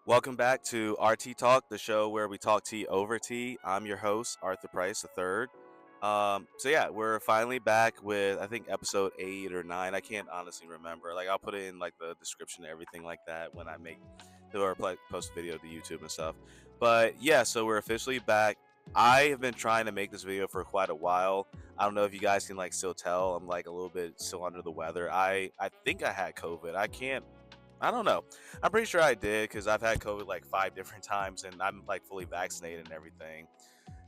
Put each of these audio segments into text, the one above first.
Welcome back to RT Talk, the show where we talk tea over tea. I'm your host, Arthur Price III. So we're finally back with I think episode 8 or 9. I can't honestly remember. Like I'll put it in like the description and everything like that when I make post a video to YouTube and stuff. But yeah, so we're officially back. I have been trying to make this video for quite a while. I don't know if you guys can like still tell. I'm like a little bit still under the weather. I think I had COVID. I don't know. I'm pretty sure I did because I've had COVID like 5 different times and I'm like fully vaccinated and everything.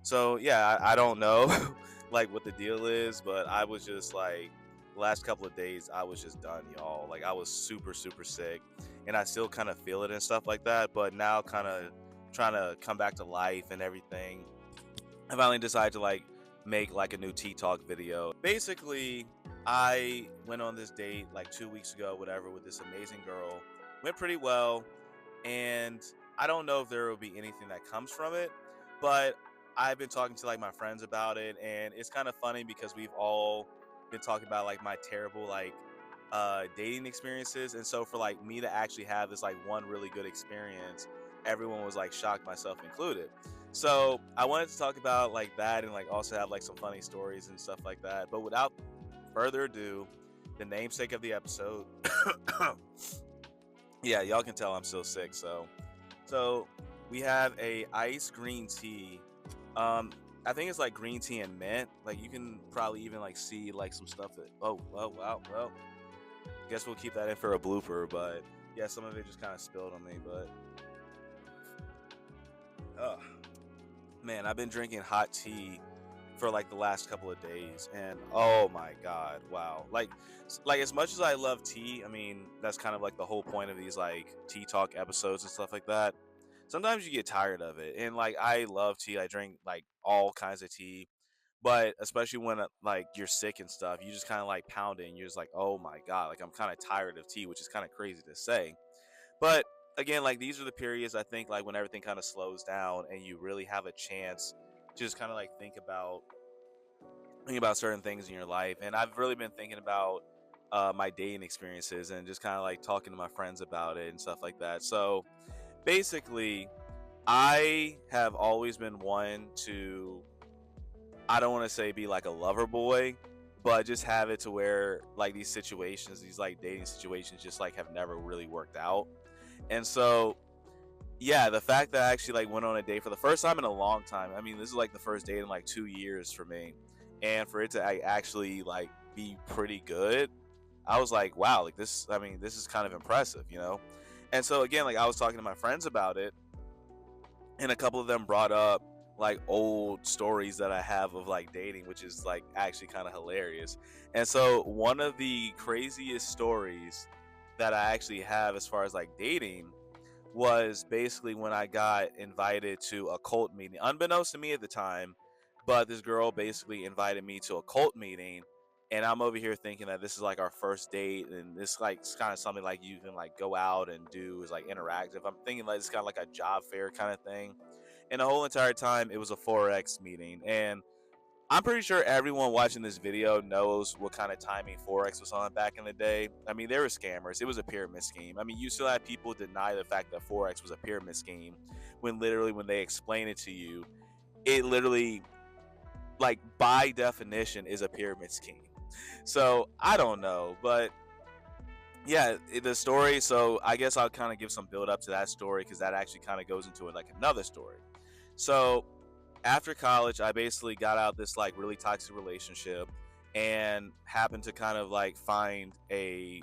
So yeah, I don't know like what the deal is, but I was just like the last couple of days I was just done, y'all. Like I was super sick, and I still kind of feel it and stuff like that. But now kind of trying to come back to life and everything. I finally decided to like make like a new tea talk video. Basically, I went on this date like 2 weeks ago, whatever, with this amazing girl. Went pretty well, and I don't know if there will be anything that comes from it, but I've been talking to like my friends about it, and it's kind of funny because we've all been talking about like my terrible like dating experiences, and so for like me to actually have this like one really good experience, everyone was like shocked, myself included. So I wanted to talk about like that and like also have like some funny stories and stuff like that. But without further ado, the namesake of the episode. Yeah, y'all can tell I'm still sick. So we have a ice green tea. Um, I think it's like green tea and mint. Like you can probably even like see like some stuff that. Oh, wow. Well, guess we'll keep that in for a blooper. But yeah, some of it just kind of spilled on me. But oh man, I've been drinking hot tea for like the last couple of days, and oh my god, wow. Like as much as I love tea, I mean that's kind of like the whole point of these like tea talk episodes and stuff like that. Sometimes you get tired of it, and like I love tea. I drink like all kinds of tea, but especially when like you're sick and stuff, you just kind of like pound it and you're just like, oh my god, like I'm kind of tired of tea, which is kind of crazy to say. But again, like these are the periods I think like when everything kind of slows down and you really have a chance to just kind of like think about certain things in your life. And I've really been thinking about my dating experiences and just kind of like talking to my friends about it and stuff like that. So basically, I have always been one to, I don't want to say be like a lover boy, but just have it to where like these situations, these like dating situations just like have never really worked out. And so yeah, the fact that I actually like went on a date for the first time in a long time. I mean, this is like the first date in like 2 years for me, and for it to actually like be pretty good, I was like, wow, like this. I mean, this is kind of impressive. And so again, like I was talking to my friends about it, and a couple of them brought up like old stories that I have of like dating, which is like actually kind of hilarious. And so one of the craziest stories that I actually have as far as like dating was basically when I got invited to a cult meeting, unbeknownst to me at the time. But this girl basically invited me to a cult meeting, and I'm over here thinking that this is like our first date, and this like it's kind of something like you can like go out and do is like interactive. I'm thinking like it's kind of like a job fair kind of thing, and the whole entire time it was a forex meeting, and I'm pretty sure everyone watching this video knows what kind of timing Forex was on back in the day. I mean, they were scammers. It was a pyramid scheme. I mean, you still have people deny the fact that Forex was a pyramid scheme when literally when they explain it to you, it literally, like by definition, is a pyramid scheme. So I don't know, but yeah, the story. So I guess I'll kind of give some build up to that story because that actually kind of goes into it like another story. So after college, I basically got out this like really toxic relationship and happened to kind of like find a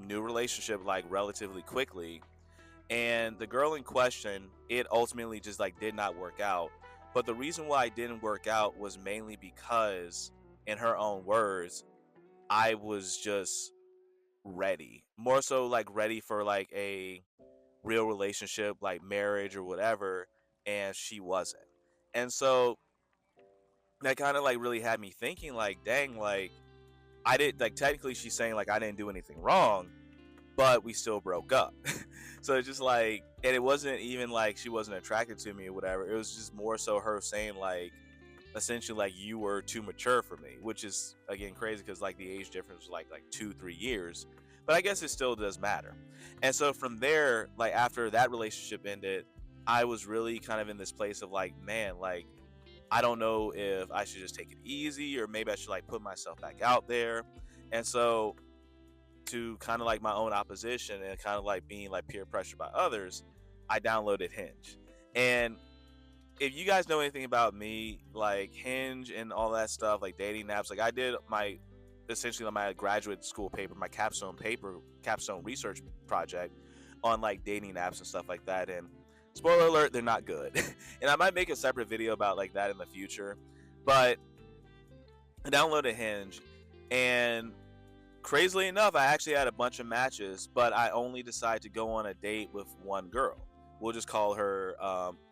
new relationship like relatively quickly. And the girl in question, it ultimately just like did not work out. But the reason why it didn't work out was mainly because, in her own words, I was just ready. More so like ready for like a real relationship, like marriage or whatever, and she wasn't. And so that kind of like really had me thinking like, dang, like I did like technically she's saying like I didn't do anything wrong, but we still broke up. So it's just like, and it wasn't even like she wasn't attracted to me or whatever. It was just more so her saying like essentially like you were too mature for me, which is again crazy because like the age difference was like 2-3 years. but I guess it still does matter. And so from there, like after that relationship ended, I was really kind of in this place of like, man, like I don't know if I should just take it easy or maybe I should like put myself back out there. And so to kind of like my own opposition and kind of like being like peer pressure by others, I downloaded Hinge. And if you guys know anything about me, like Hinge and all that stuff, like dating apps, like I did my essentially my graduate school paper, my capstone research project on like dating apps and stuff like that. And spoiler alert, they're not good. And I might make a separate video about like that in the future. But I downloaded Hinge, and crazily enough, I actually had a bunch of matches, but I only decided to go on a date with one girl. We'll just call her.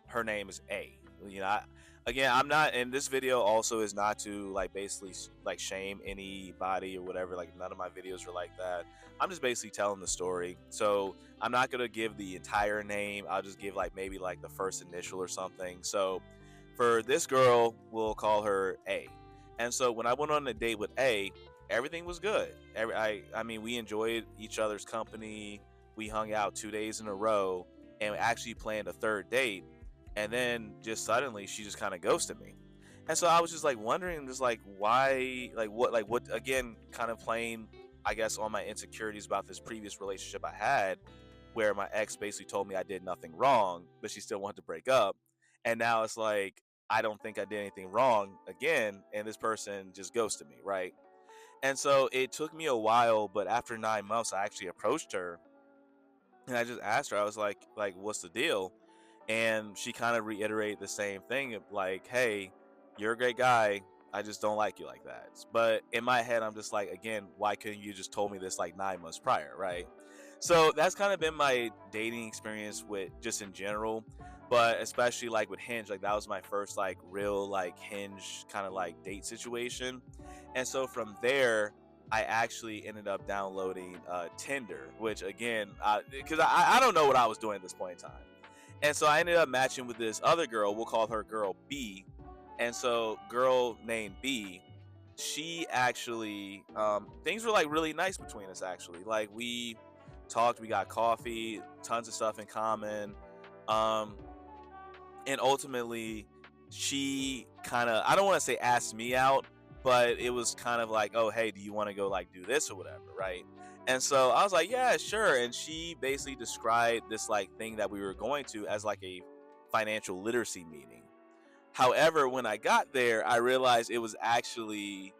Her name is A. You know, again, I'm not. And this video also is not to like basically like shame anybody or whatever. Like none of my videos are like that. I'm just basically telling the story. So I'm not gonna give the entire name. I'll just give like maybe like the first initial or something. So for this girl, we'll call her A. And so when I went on a date with A, everything was good. I mean, we enjoyed each other's company. We hung out 2 days in a row, and we actually planned a third date. And then just suddenly, she just kind of ghosted me. And so I was just like wondering, just like why, like what again, kind of playing, I guess, on my insecurities about this previous relationship I had, where my ex basically told me I did nothing wrong, but she still wanted to break up. And now it's like I don't think I did anything wrong again, and this person just ghosted me, right? And so it took me a while, but after 9 months, I actually approached her and I just asked her, I was like, what's the deal? And she kind of reiterated the same thing of like, hey, you're a great guy. I just don't like you like that. But in my head, I'm just like, again, why couldn't you just told me this like 9 months prior, right? So that's kind of been my dating experience with just in general, but especially like with Hinge, like that was my first like real like Hinge kind of like date situation. And so from there, I actually ended up downloading Tinder, which again, because I don't know what I was doing at this point in time. And so I ended up matching with this other girl. We'll call her girl B. And so girl named B, she actually, things were like really nice between us actually. Like we talked, we got coffee, tons of stuff in common. Um, and ultimately she kind of, I don't want to say asked me out, but it was kind of like, oh hey, do you want to go like do this or whatever, right? And so I was like, yeah, sure. And she basically described this like thing that we were going to as like a financial literacy meeting. However, when I got there, I realized it was actually,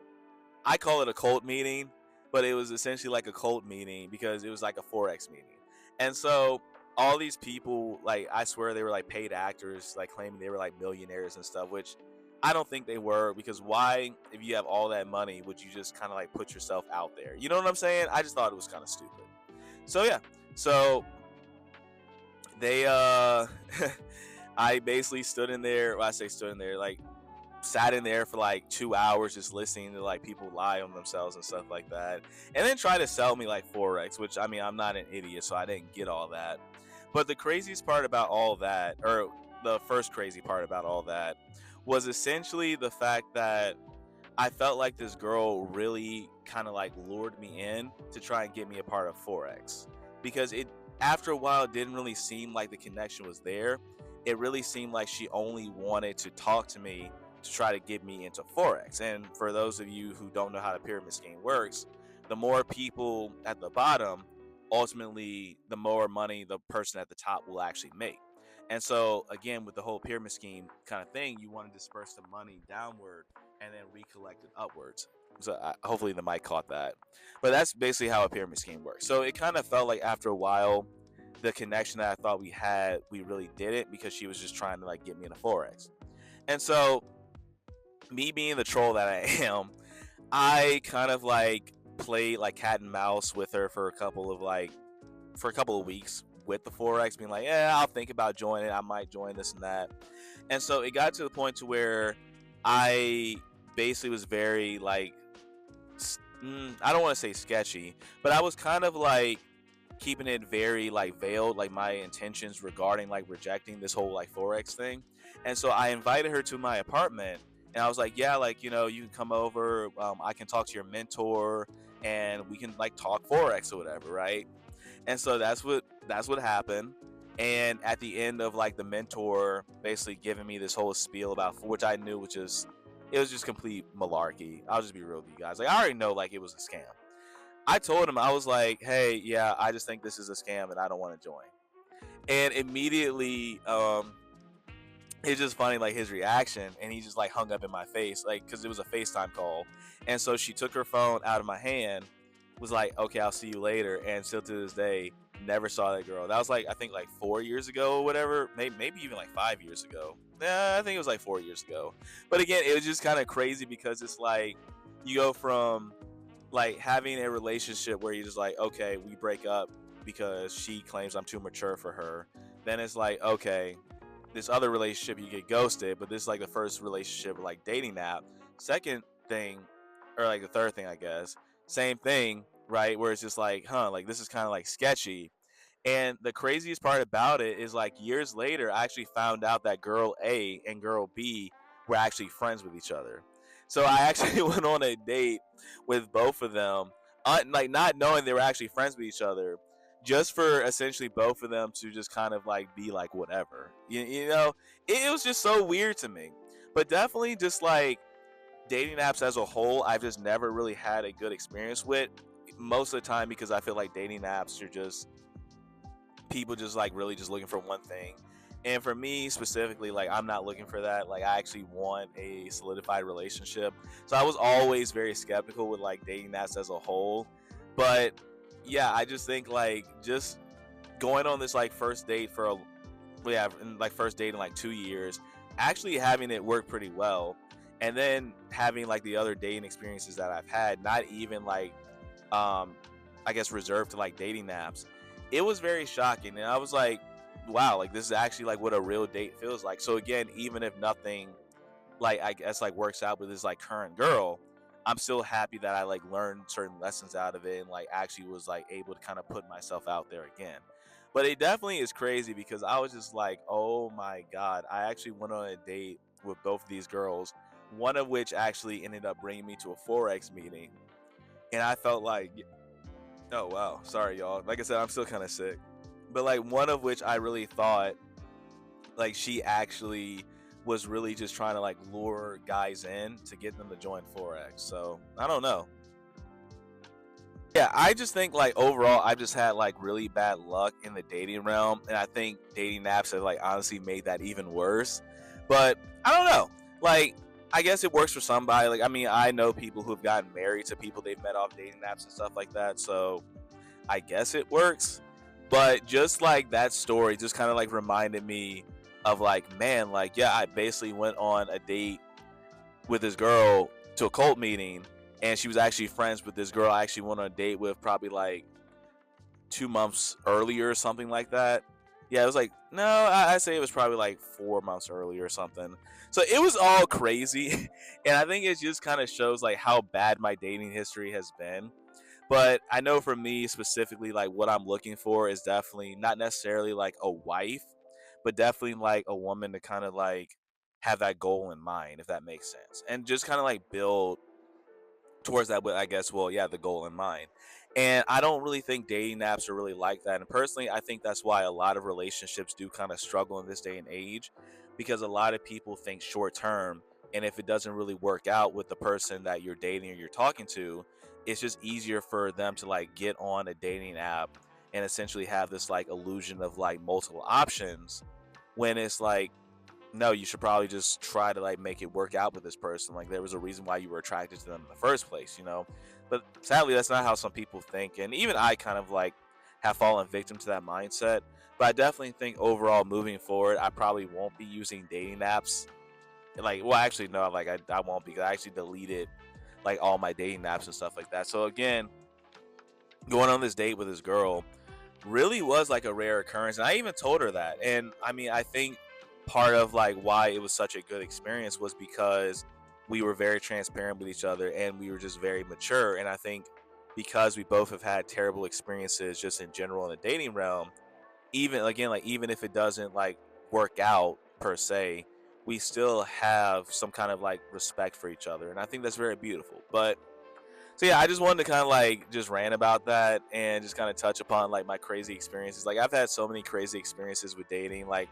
I call it a cult meeting, but it was essentially like a cult meeting because it was like a Forex meeting. And so all these people, like, I swear they were like paid actors, like claiming they were like millionaires and stuff, which I don't think they were, because why, if you have all that money, would you just kind of like put yourself out there? You know what I'm saying? I just thought it was kind of stupid. So yeah, so they I basically stood in there, well, I say stood in there, like sat in there for like 2 hours just listening to like people lie on themselves and stuff like that, and then try to sell me like Forex, which I mean, I'm not an idiot, so I didn't get all that. But the craziest part about all that, or the first crazy part about all that, was essentially the fact that I felt like this girl really kind of like lured me in to try and get me a part of Forex, because it, after a while, it didn't really seem like the connection was there. It really seemed like she only wanted to talk to me to try to get me into Forex. And for those of you who don't know how the pyramid scheme works, the more people at the bottom, ultimately the more money the person at the top will actually make. And so again, with the whole pyramid scheme kind of thing, you want to disperse the money downward and then recollect it upwards. So hopefully the mic caught that. But that's basically how a pyramid scheme works. So it kind of felt like after a while, the connection that I thought we had, we really didn't, because she was just trying to like get me into Forex. And so me being the troll that I am, I kind of like played like cat and mouse with her for a couple of weeks with the Forex, being like, yeah, I'll think about joining, I might join this and that. And so it got to the point to where I basically was very like, I don't want to say sketchy, but I was kind of like keeping it very like veiled, like my intentions regarding like rejecting this whole like Forex thing. And so I invited her to my apartment, And I was like, yeah, like, you can come over, I can talk to your mentor, and we can like talk forex or whatever, right? And so that's what happened. And at the end of like the mentor basically giving me this whole spiel about, which I knew it was just complete malarkey. I'll just be real with you guys. Like, I already know like it was a scam. I told him, I was like, hey, yeah, I just think this is a scam and I don't want to join. And immediately, it's just funny, like his reaction, and he just like hung up in my face, like, because it was a FaceTime call. And so she took her phone out of my hand, was like, okay, I'll see you later. And still to this day, never saw that girl. That was like, I think like 4 years ago or whatever, maybe even like 5 years ago. Yeah, I think it was like 4 years ago. But again, it was just kind of crazy because it's like you go from like having a relationship where you're just like, okay, we break up because she claims I'm too mature for her. Then it's like, okay, this other relationship you get ghosted, but this is like the first relationship like dating app. Second thing, or like the third thing, I guess, same thing, right? Where it's just like, like this is kind of like sketchy. And the craziest part about it is like years later, I actually found out that girl A and girl B were actually friends with each other. So I actually went on a date with both of them, like not knowing they were actually friends with each other, just for essentially both of them to just kind of like be like whatever. It was just so weird to me. But definitely just like dating apps as a whole, I've just never really had a good experience with. Most of the time, because I feel like dating apps are just people just like really just looking for one thing. And for me specifically, like I'm not looking for that. Like I actually want a solidified relationship. So I was always very skeptical with like dating apps as a whole. But yeah, I just think like just going on this like first date for like first date in like 2 years, actually having it work pretty well. And then having like the other dating experiences that I've had, not even like um I guess reserved to like dating apps, it was very shocking. And I was like, wow, like this is actually like what a real date feels like. So again, even if nothing like I guess like works out with this like current girl, I'm still happy that I like learned certain lessons out of it and like actually was like able to kind of put myself out there again. But it definitely is crazy because I was just like, oh my god, I actually went on a date with both of these girls, one of which actually ended up bringing me to a forex meeting. And I felt like, oh wow, sorry y'all, like I said, I'm still kind of sick. But like one of which I really thought like she actually was really just trying to like lure guys in to get them to join forex. So I don't know. Yeah, I just think like overall I've just had like really bad luck in the dating realm, and I think dating apps have like honestly made that even worse. But I don't know. Like I guess it works for somebody. Like I mean, I know people who've gotten married to people they've met off dating apps and stuff like that. So I guess it works. But just like that story just kind of like reminded me of like, man, like yeah, I basically went on a date with this girl to a cult meeting, and she was actually friends with this girl I actually went on a date with probably like 2 months earlier or something like that. Yeah, it was like no, I say it was probably like 4 months earlier or something. So it was all crazy, and I think it just kind of shows like how bad my dating history has been. But I know for me specifically, like what I'm looking for is definitely not necessarily like a wife, but definitely like a woman to kind of like have that goal in mind, if that makes sense, and just kind of like build towards that with, I guess, well, yeah, the goal in mind. And I don't really think dating apps are really like that. And personally, I think that's why a lot of relationships do kind of struggle in this day and age, because a lot of people think short term. And if it doesn't really work out with the person that you're dating or you're talking to, it's just easier for them to like get on a dating app and essentially have this like illusion of like multiple options, when it's like, no, you should probably just try to like make it work out with this person. Like there was a reason why you were attracted to them in the first place. But sadly, that's not how some people think, and even I kind of like have fallen victim to that mindset. But I definitely think overall, moving forward, I probably won't be using dating apps. Like, well, actually, no, like I won't, because I actually deleted like all my dating apps and stuff like that. So again, going on this date with this girl really was like a rare occurrence, and I even told her that. And I mean, I think part of like why it was such a good experience was because we were very transparent with each other and we were just very mature. And I think because we both have had terrible experiences just in general in the dating realm, even again, like even if it doesn't like work out per se, we still have some kind of like respect for each other, and I think that's very beautiful. But so yeah, I just wanted to kind of like just rant about that and just kind of touch upon like my crazy experiences. Like I've had so many crazy experiences with dating. Like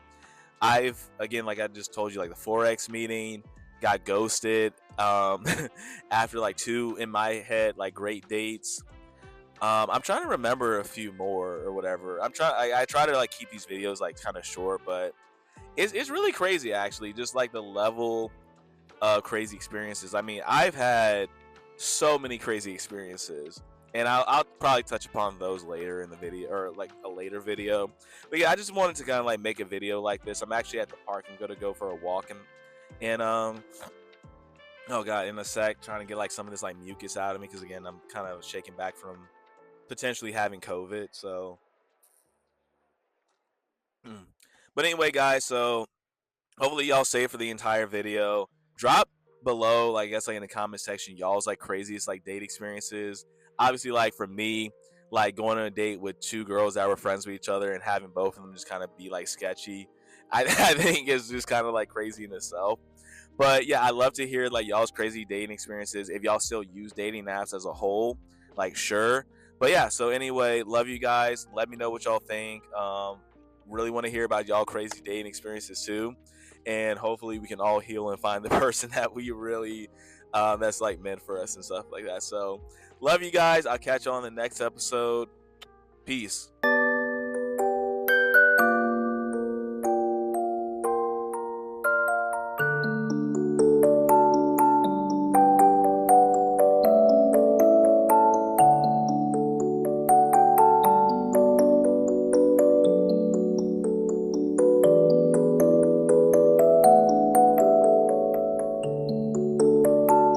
I've, again, like I just told you, like the forex meeting, got ghosted after like two, in my head, like great dates. I'm trying to remember a few more or whatever. I try to like keep these videos like kind of short, but it's really crazy actually, just like the level of crazy experiences. I mean, I've had so many crazy experiences, and I'll probably touch upon those later in the video, or like a later video. But yeah, I just wanted to kind of like make a video like this. I'm actually at the park. I'm gonna go for a walk, and oh god, in a sec, trying to get like some of this like mucus out of me, because again, I'm kind of shaking back from potentially having COVID. So, but anyway, guys, so hopefully y'all stay for the entire video. Drop below, like I guess like in the comment section, y'all's like craziest like date experiences. Obviously, like for me, like going on a date with two girls that were friends with each other and having both of them just kind of be like sketchy. I think is just kind of like crazy in itself. But yeah, I love to hear like y'all's crazy dating experiences. If y'all still use dating apps as a whole, like sure. But yeah, so anyway, love you guys. Let me know what y'all think. Really want to hear about y'all crazy dating experiences too, and hopefully we can all heal and find the person that we really that's like meant for us and stuff like that. So love you guys. I'll catch you on the next episode. Peace.